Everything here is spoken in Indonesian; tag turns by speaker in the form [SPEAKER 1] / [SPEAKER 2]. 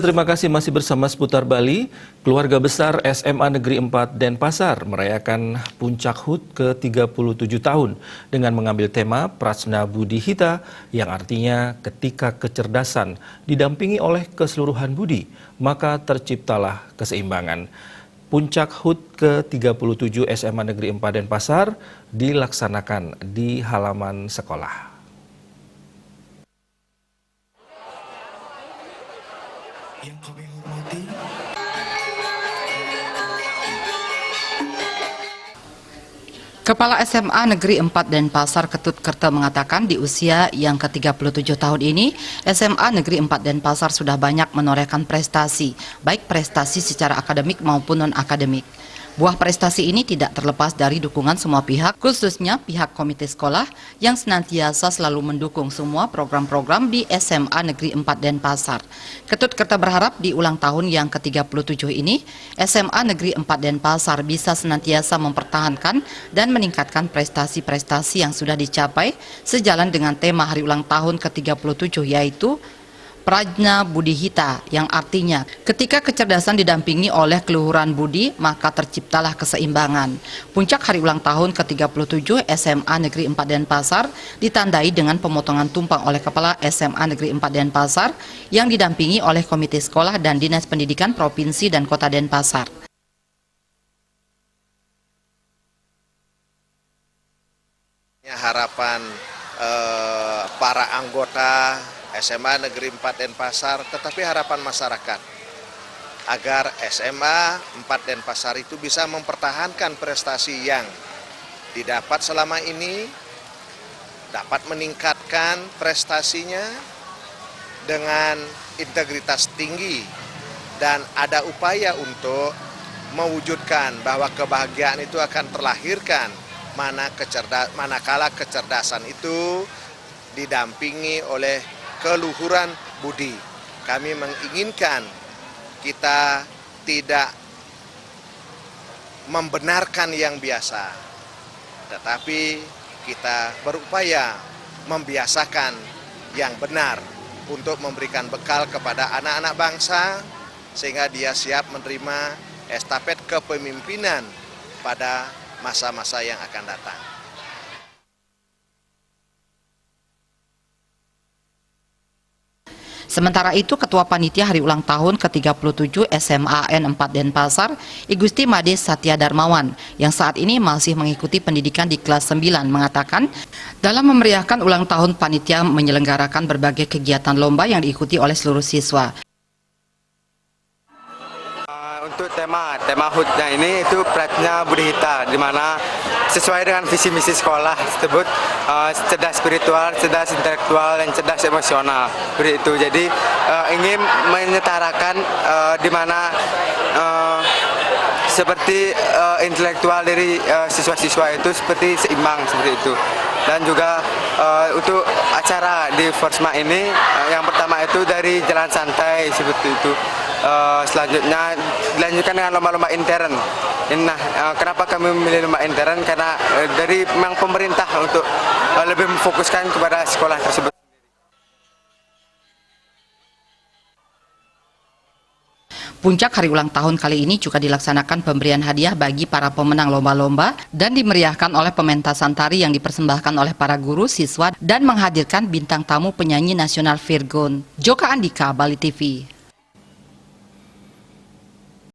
[SPEAKER 1] Terima kasih masih bersama Seputar Bali. Keluarga besar SMA Negeri 4 Denpasar merayakan Puncak HUT ke-37 tahun dengan mengambil tema Prajna Budi Hita yang artinya ketika kecerdasan didampingi oleh keseluruhan budi, maka terciptalah keseimbangan. Puncak HUT ke-37 SMA Negeri 4 Denpasar dilaksanakan di halaman sekolah.
[SPEAKER 2] Yang kami hormati,
[SPEAKER 3] Kepala SMA Negeri 4 Denpasar Ketut Kerta mengatakan di usia yang ke-37 tahun ini, SMA Negeri 4 Denpasar sudah banyak menorehkan prestasi, baik prestasi secara akademik maupun non-akademik. Buah prestasi ini tidak terlepas dari dukungan semua pihak, khususnya pihak komite sekolah yang senantiasa selalu mendukung semua program-program di SMA Negeri 4 Denpasar. Ketut Kerta berharap di ulang tahun yang ke-37 ini, SMA Negeri 4 Denpasar bisa senantiasa mempertahankan dan meningkatkan prestasi-prestasi yang sudah dicapai sejalan dengan tema hari ulang tahun ke-37 yaitu Prajna Budi Hita, yang artinya ketika kecerdasan didampingi oleh keluhuran budi, maka terciptalah keseimbangan. Puncak hari ulang tahun ke-37 SMA Negeri 4 Denpasar ditandai dengan pemotongan tumpang oleh Kepala SMA Negeri 4 Denpasar yang didampingi oleh Komite Sekolah dan Dinas Pendidikan Provinsi dan Kota Denpasar.
[SPEAKER 4] Harapan para anggota SMA Negeri 4 Denpasar, tetapi harapan masyarakat agar SMA 4 Denpasar itu bisa mempertahankan prestasi yang didapat selama ini, dapat meningkatkan prestasinya dengan integritas tinggi, dan ada upaya untuk mewujudkan bahwa kebahagiaan itu akan terlahirkan manakala kecerdasan itu didampingi oleh keluhuran budi. Kami menginginkan kita tidak membenarkan yang biasa, tetapi kita berupaya membiasakan yang benar untuk memberikan bekal kepada anak-anak bangsa sehingga dia siap menerima estafet kepemimpinan pada masa-masa yang akan datang.
[SPEAKER 3] Sementara itu, Ketua Panitia Hari Ulang Tahun ke-37 SMAN 4 Denpasar, Igusti Made Satya Darmawan, yang saat ini masih mengikuti pendidikan di kelas 9, mengatakan, dalam memeriahkan ulang tahun, panitia menyelenggarakan berbagai kegiatan lomba yang diikuti oleh seluruh siswa.
[SPEAKER 5] Untuk tema HUT-nya ini itu Prajna Budi Hita, di mana sesuai dengan visi misi sekolah tersebut, cerdas spiritual, cerdas intelektual, dan cerdas emosional. Begitu. Jadi ingin menyetarakan di mana seperti intelektual dari siswa-siswa itu seperti seimbang seperti itu. Dan juga untuk acara di Forsma ini yang pertama itu dari jalan santai seperti itu. Selanjutnya dilanjutkan dengan lomba-lomba intern. Nah, kenapa kami memilih lomba intern? Karena dari memang pemerintah untuk lebih memfokuskan kepada sekolah tersebut.
[SPEAKER 3] Puncak hari ulang tahun kali ini juga dilaksanakan pemberian hadiah bagi para pemenang lomba-lomba dan dimeriahkan oleh pementasan tari yang dipersembahkan oleh para guru, siswa, dan menghadirkan bintang tamu penyanyi nasional Virgon. Joka Andika, Bali TV.